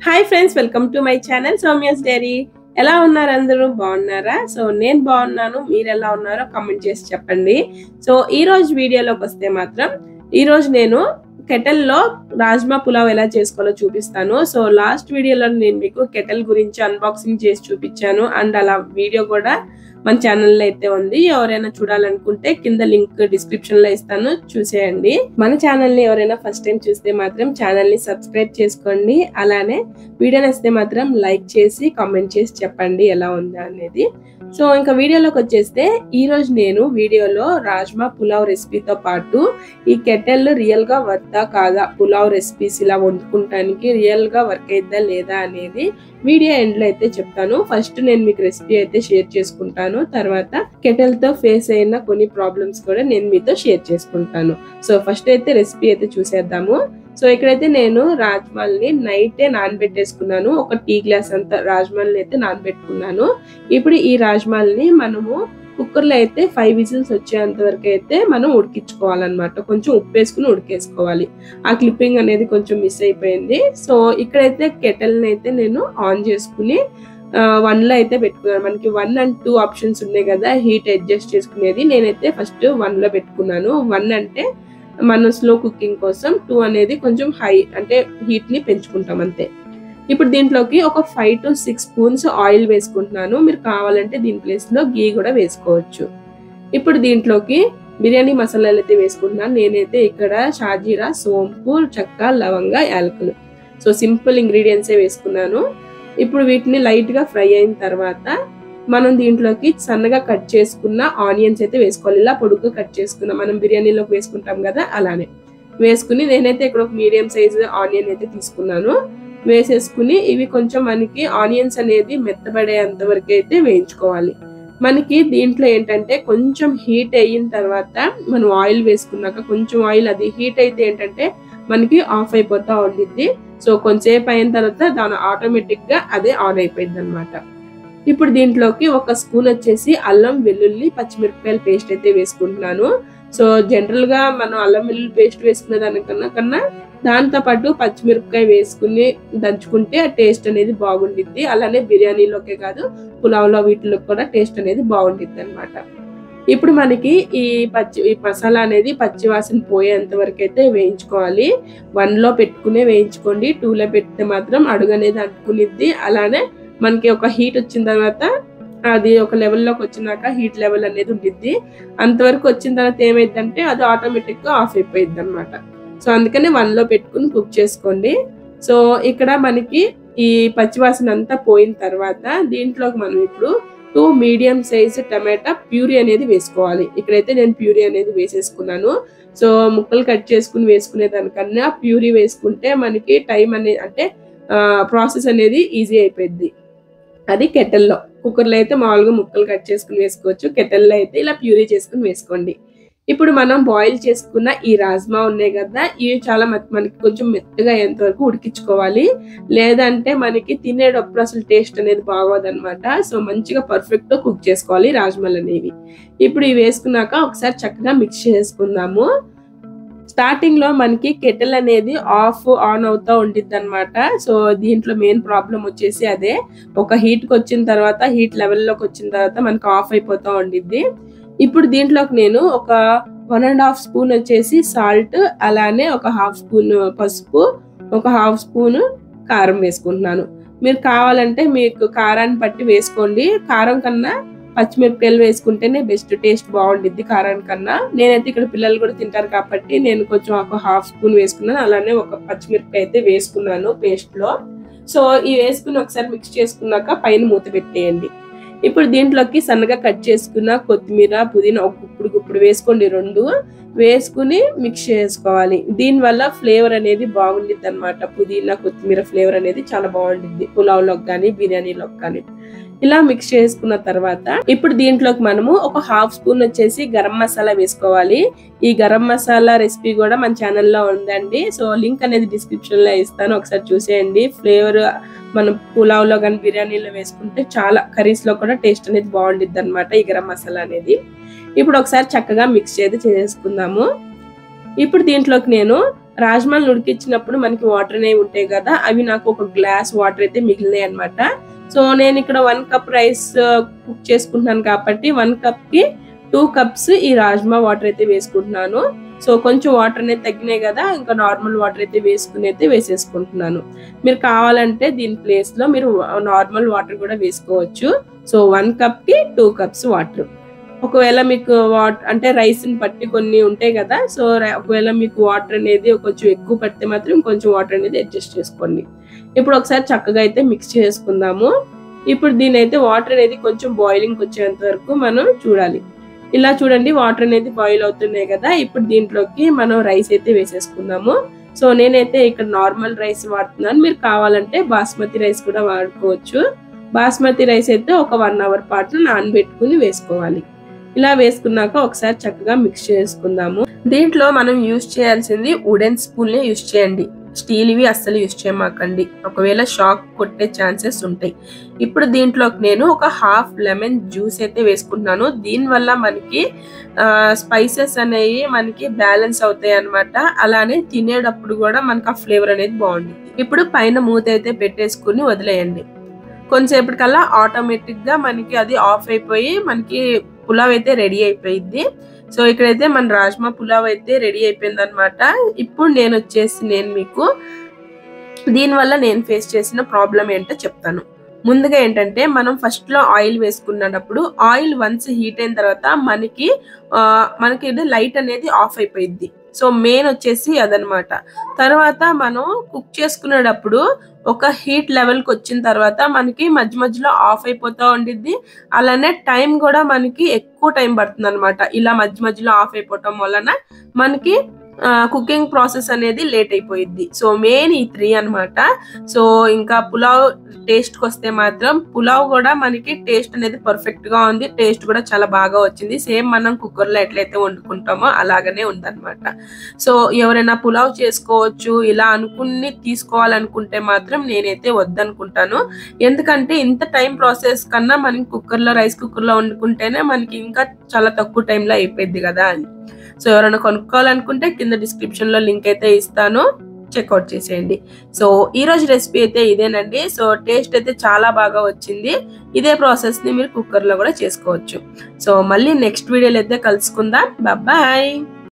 Hi friends, welcome to my channel Soumya's diary. ఎలా ఉన్నారు? అందరూ బాగున్నారా? సో నేను బాగున్నాను. మీరు ఎలా ఉన్నారో కామెంట్ చేసి చెప్పండి. సో ఈ రోజు వీడియోలోకి వస్తే మాత్రం ఈ రోజు నేను కెటల్లో రాజ్మా పులావ్ ఎలా చేసుకోవాలో చూపిస్తాను. సో లాస్ట్ వీడియోలో నేను మీకు కెటల్ గురించి అన్బాక్సింగ్ చేసి చూపించాను. అండ్ అలా వీడియో కూడా మన ఛానల్లో అయితే ఉంది. ఎవరైనా చూడాలనుకుంటే కింద లింక్ డిస్క్రిప్షన్ లో ఇస్తాను, చూసేయండి. మన ఛానల్ ని ఎవరైనా ఫస్ట్ టైం చూస్తే మాత్రం ఛానల్ ని సబ్స్క్రైబ్ చేసుకోండి. అలానే వీడియో నచ్చితే మాత్రం లైక్ చేసి కామెంట్ చేసి చెప్పండి ఎలా ఉందా అనేది. సో ఇంకా వీడియోలోకి వచ్చేస్తే ఈ రోజు నేను వీడియోలో రాజ్మా పులావ్ రెసిపీతో పాటు ఈ కెటల్ రియల్ గా వర్తా కాదా, పులావ్ రెసిపీస్ ఇలా వండుకుంటానికి రియల్ గా వర్క్ అయిద్దా లేదా అనేది వీడియో ఎండ్ లో అయితే చెప్తాను. ఫస్ట్ నేను మీకు రెసిపీ అయితే షేర్ చేసుకుంటాను. తర్వాత కెటల్ తో ఫేస్ అయిన కొన్ని ప్రాబ్లమ్స్ కూడా నేను మీతో షేర్ చేసుకుంటాను. సో ఫస్ట్ అయితే రెసిపీ అయితే చూసేద్దాము. సో ఇక్కడైతే నేను రాజ్మాల్ని నైటే నానబెట్టేసుకున్నాను. ఒక టీ గ్లాస్ అంత రాజ్మాల్ని అయితే నానబెట్టుకున్నాను. ఇప్పుడు ఈ రాజ్మాల్ని మనము కుక్కర్ లో అయితే 5 విజిల్స్ వచ్చేంత వరకు అయితే మనం ఉడికించుకోవాలన్నమాట. కొంచెం ఉప్పు వేసుకుని ఉడికేసుకోవాలి. ఆ క్లిప్పింగ్ అనేది కొంచెం మిస్ అయిపోయింది. సో ఇక్కడైతే కెటల్ని అయితే నేను ఆన్ చేసుకుని 1 లో అయితే పెట్టుకున్నాను. మనకి 1 and 2 ఆప్షన్స్ ఉన్నాయి కదా హీట్ అడ్జస్ట్ చేసుకునేది. నేనైతే ఫస్ట్ 1 లో పెట్టుకున్నాను. 1 అంటే మనం స్లో కుకింగ్ కోసం, 2 అనేది కొంచెం హై అంటే హీట్ ని పెంచుకుంటాం అంతే. ఇప్పుడు దీంట్లోకి ఒక 5 to 6 స్పూన్స్ ఆయిల్ వేసుకుంటున్నాను. మీరు కావాలంటే దీని ప్లేస్ లో గీ కూడా వేసుకోవచ్చు. ఇప్పుడు దీంట్లోకి బిర్యానీ మసాలాలు అయితే వేసుకుంటున్నాను. నేనైతే ఇక్కడ షాజీరా, సోంపు, చెక్క, లవంగ, యాలకులు, సో సింపుల్ ఇంగ్రీడియంట్స్ వేసుకున్నాను. ఇప్పుడు వీటిని లైట్ గా ఫ్రై అయిన తర్వాత మనం దీంట్లోకి సన్నగా కట్ చేసుకున్న ఆనియన్స్ అయితే వేసుకోవాలి. ఇలా పొడుగ్గా కట్ చేసుకున్న మనం బిర్యానీలోకి వేసుకుంటాం కదా అలానే వేసుకుని నేనైతే ఇక్కడ ఒక మీడియం సైజ్ ఆనియన్ అయితే తీసుకున్నాను. వేసేసుకుని ఇవి కొంచెం మనకి ఆనియన్స్ అనేది మెత్తబడేంత వరకు అయితే వేయించుకోవాలి. మనకి దీంట్లో ఏంటంటే కొంచెం హీట్ అయిన తర్వాత మనం ఆయిల్ వేసుకున్నాక కొంచెం ఆయిల్ అది హీట్ అయితే ఏంటంటే మనకి ఆఫ్ అయిపోతా ఉండిద్ది. సో కొంచెంసేపు అయిన తర్వాత దాని ఆటోమేటిక్ గా అదే ఆన్ అయిపోయింది అనమాట. ఇప్పుడు దీంట్లోకి ఒక స్పూన్ వచ్చేసి అల్లం వెల్లుల్లి పచ్చిమిరపకాయల పేస్ట్ అయితే వేసుకుంటున్నాను. సో జనరల్ గా మనం అల్లం వెల్లుల్లి పేస్ట్ వేసుకునే దానికన్నా దాంతో పాటు పచ్చిమిరపకాయ వేసుకుని దంచుకుంటే ఆ టేస్ట్ అనేది బాగుండిద్ది. అలానే బిర్యానీలోకే కాదు పులావ్లో వీటిలో కూడా టేస్ట్ అనేది బాగుండిద్ది అనమాట. ఇప్పుడు మనకి ఈ మసాలా అనేది పచ్చి వాసన పోయేంత వరకు అయితే వేయించుకోవాలి. 1 లో పెట్టుకునే వేయించుకోండి. 2 లో పెడితే మాత్రం అడుగు అనేది అంటుకునిద్ది. అలానే మనకి ఒక హీట్ వచ్చిన తర్వాత అది ఒక లెవెల్లోకి వచ్చినాక హీట్ లెవెల్ అనేది ఉండిద్ది. అంతవరకు వచ్చిన తర్వాత ఏమైందంటే అది ఆటోమేటిక్ గా ఆఫ్ అయిపోయింది అనమాట. సో అందుకని 1 లో పెట్టుకుని కుక్ చేసుకోండి. సో ఇక్కడ మనకి ఈ పచ్చివాసన అంతా పోయిన తర్వాత దీంట్లోకి మనం ఇప్పుడు 2 మీడియం సైజ్ టమాటా ప్యూరీ అనేది వేసుకోవాలి. ఇక్కడైతే నేను ప్యూరీ అనేది వేసేసుకున్నాను. సో ముక్కలు కట్ చేసుకుని వేసుకునే దానికన్నా ప్యూరీ వేసుకుంటే మనకి టైం అనేది అంటే ప్రాసెస్ అనేది ఈజీ అయిపోయింది. అది కెటల్లో. కుక్కర్లో అయితే మామూలుగా ముక్కలు కట్ చేసుకుని వేసుకోవచ్చు. కెటల్లో అయితే ఇలా ప్యూరీ చేసుకుని వేసుకోండి. ఇప్పుడు మనం బాయిల్ చేసుకున్న ఈ రాజ్మా ఉన్నాయి కదా ఇవి చాలా మనకి కొంచెం మెత్తగా అయ్యేంత వరకు ఉడికించుకోవాలి. లేదంటే మనకి తినేటప్పుడు అసలు టేస్ట్ అనేది బాగోదన్నమాట. సో మంచిగా పర్ఫెక్ట్ గా కుక్ చేసుకోవాలి రాజ్మాలు అనేవి. ఇప్పుడు ఇవి వేసుకున్నాక ఒకసారి చక్కగా మిక్స్ చేసుకుందాము. స్టార్టింగ్ లో మనకి కెటల్ అనేది ఆన్ అవుతా ఉండిద్ది అనమాట. సో దీంట్లో మెయిన్ ప్రాబ్లం వచ్చేసి అదే. ఒక హీట్ కి వచ్చిన తర్వాత హీట్ లెవెల్లోకి వచ్చిన తర్వాత మనకి ఆఫ్ అయిపోతా ఉండిద్ది. ఇప్పుడు దీంట్లోకి నేను ఒక 1.5 స్పూన్ వచ్చేసి సాల్ట్, అలానే ఒక 1/2 స్పూన్ పసుపు, ఒక 1/2 స్పూన్ కారం వేసుకుంటున్నాను. మీరు కావాలంటే మీకు కారాన్ని బట్టి వేసుకోండి. కారం కన్నా పచ్చిమిరపకాయలు వేసుకుంటేనే బెస్ట్, టేస్ట్ బాగుండిద్ది కారం కన్నా. నేనైతే ఇక్కడ పిల్లలు కూడా తింటారు కాబట్టి నేను కొంచెం ఒక 1/2 స్పూన్ వేసుకున్నాను. అలానే ఒక పచ్చిమిరపకాయ అయితే వేసుకున్నాను పేస్ట్ లో. సో ఇవి వేసుకుని ఒకసారి మిక్స్ చేసుకున్నాక పైన మూత పెట్టేయండి. ఇప్పుడు దీంట్లోకి సన్నగా కట్ చేసుకున్న కొత్తిమీర, పుదీనా ఒక గుప్పుడు వేసుకోండి. 2 వేసుకుని మిక్స్ చేసుకోవాలి. దీనివల్ల ఫ్లేవర్ అనేది బాగుండిద్ది అనమాట. పుదీనా కొత్తిమీర ఫ్లేవర్ అనేది చాలా బాగుండిద్ది పులావ్లోకి కానీ బిర్యానీలోకి కానీ. ఇలా మిక్స్ చేసుకున్న తర్వాత ఇప్పుడు దీంట్లోకి మనము ఒక 1/2 స్పూన్ వచ్చేసి గరం మసాలా వేసుకోవాలి. ఈ గరం మసాలా రెసిపీ కూడా మన ఛానల్లో ఉందండి. సో లింక్ అనేది డిస్క్రిప్షన్ లో ఇస్తాను, ఒకసారి చూసేయండి. ఫ్లేవర్ మనం పులావ్లో కానీ బిర్యానీలో వేసుకుంటే చాలా కర్రీస్ లో కూడా టేస్ట్ అనేది బాగుండిద్ది అనమాట ఈ గరం మసాలా అనేది. ఇప్పుడు ఒకసారి చక్కగా మిక్స్ చేసుకుందాము. ఇప్పుడు దీంట్లోకి నేను రాజ్మాలు ఉడికించినప్పుడు మనకి వాటర్ అనేవి ఉంటాయి కదా, అవి నాకు ఒక గ్లాస్ వాటర్ అయితే మిగిలినాయి అనమాట. సో నేను ఇక్కడ 1 కప్ రైస్ కుక్ చేసుకుంటున్నాను కాబట్టి 1 కప్ కి 2 కప్స్ ఈ రాజ్మా వాటర్ అయితే వేసుకుంటున్నాను. సో కొంచెం వాటర్ అనేది తగ్గినాయి కదా, ఇంకా నార్మల్ వాటర్ అయితే వేసేసుకుంటున్నాను. మీరు కావాలంటే దీని ప్లేస్ లో మీరు నార్మల్ వాటర్ కూడా వేసుకోవచ్చు. సో 1 కప్ కి 2 కప్స్ వాటర్. ఒకవేళ మీకు అంటే రైస్ ని బట్టి కొన్ని ఉంటాయి కదా, సో ఒకవేళ మీకు వాటర్ అనేది కొంచెం ఎక్కువ పడితే మాత్రం కొంచెం వాటర్ అనేది అడ్జస్ట్ చేసుకోండి. ఇప్పుడు ఒకసారి చక్కగా అయితే మిక్స్ చేసుకుందాము. ఇప్పుడు దీని అయితే వాటర్ అనేది కొంచెం బాయిలింగ్ వచ్చేంత వరకు మనం చూడాలి. ఇలా చూడండి, వాటర్ అనేది బాయిల్ అవుతున్నాయి కదా, ఇప్పుడు దీంట్లోకి మనం రైస్ అయితే వేసేసుకుందాము. సో నేనైతే ఇక్కడ నార్మల్ రైస్ వాడుతున్నాను, మీరు కావాలంటే బాస్మతి రైస్ కూడా వాడుకోవచ్చు. బాస్మతి రైస్ అయితే ఒక 1 అవర్ పాటు నానబెట్టుకుని వేసుకోవాలి. ఇలా వేసుకున్నాక ఒకసారి చక్కగా మిక్స్ చేసుకుందాము. దీంట్లో మనం యూజ్ చేయాల్సింది వుడెన్ స్పూన్ యూజ్ చేయండి, స్టీల్ ఇవి అస్సలు యూజ్ చేయమాకండి, ఒకవేళ షాక్ కొట్టే ఛాన్సెస్ ఉంటాయి. ఇప్పుడు దీంట్లోకి నేను ఒక హాఫ్ లెమన్ జ్యూస్ అయితే వేసుకుంటున్నాను. దీనివల్ల మనకి స్పైసెస్ అనేవి మనకి బ్యాలెన్స్ అవుతాయి అన్నమాట. అలానే తినేటప్పుడు కూడా మనకి ఆ ఫ్లేవర్ అనేది బాగుంటుంది. ఇప్పుడు పైన మూత అయితే పెట్టేసుకుని వదిలేయండి. కొంతసేపటికల్లా ఆటోమేటిక్ గా మనకి అది ఆఫ్ అయిపోయి మనకి పులావ్ అయితే రెడీ అయిపోయింది. సో ఇక్కడైతే మన రాజ్మా పులావ్ అయితే రెడీ అయిపోయింది అనమాట. ఇప్పుడు నేను మీకు దీనివల్ల నేను ఫేస్ చేసిన ప్రాబ్లం ఏంటో చెప్తాను. ముందుగా ఏంటంటే మనం ఫస్ట్ లో ఆయిల్ వేసుకున్నప్పుడు ఆయిల్ వన్స్ హీట్ అయిన తర్వాత మనకి లైట్ అనేది ఆఫ్ అయిపోయింది. సో మెయిన్ వచ్చేసి అదనమాట. తర్వాత మనం కుక్ చేసుకునేటప్పుడు ఒక హీట్ లెవెల్ కి వచ్చిన తర్వాత మనకి మధ్య మధ్యలో ఆఫ్ అయిపోతా ఉండిద్ది. అలానే టైం కూడా మనకి ఎక్కువ టైం పడుతుంది అనమాట. ఇలా మధ్య మధ్యలో ఆఫ్ అయిపోవటం వలన మనకి కుకింగ్ ప్రాసెస్ అనేది లేట్ అయిపోయింది. సో మెయిన్ ఈ 3 అనమాట. సో ఇంకా పులావ్ టేస్ట్ కి వస్తే మాత్రం పులావ్ కూడా మనకి టేస్ట్ అనేది పర్ఫెక్ట్ గా ఉంది, టేస్ట్ కూడా చాలా బాగా వచ్చింది. సేమ్ మనం కుక్కర్ లో ఎట్లయితే వండుకుంటామో అలాగనే ఉందన్నమాట. సో ఎవరైనా పులావ్ చేసుకోవచ్చు ఇలా అనుకుని తీసుకోవాలనుకుంటే మాత్రం నేనైతే వద్దనుకుంటాను. ఎందుకంటే ఇంత టైం ప్రాసెస్ కన్నా మనం రైస్ కుక్కర్ లో వండుకుంటేనే మనకి ఇంకా చాలా తక్కువ టైంలో అయిపోయింది కదా అని. సో ఎవరైనా కొనుక్కోవాలనుకుంటే కింద డిస్క్రిప్షన్ లో లింక్ అయితే ఇస్తాను, చెక్అవుట్ చేసేయండి. సో ఈ రోజు రెసిపీ అయితే ఇదేనండి. సో టేస్ట్ అయితే చాలా బాగా వచ్చింది. ఇదే ప్రాసెస్ ని మీరు కుక్కర్ లో కూడా చేసుకోవచ్చు. సో మళ్ళీ నెక్స్ట్ వీడియోలో అయితే కలుసుకుందాం. బాయ్.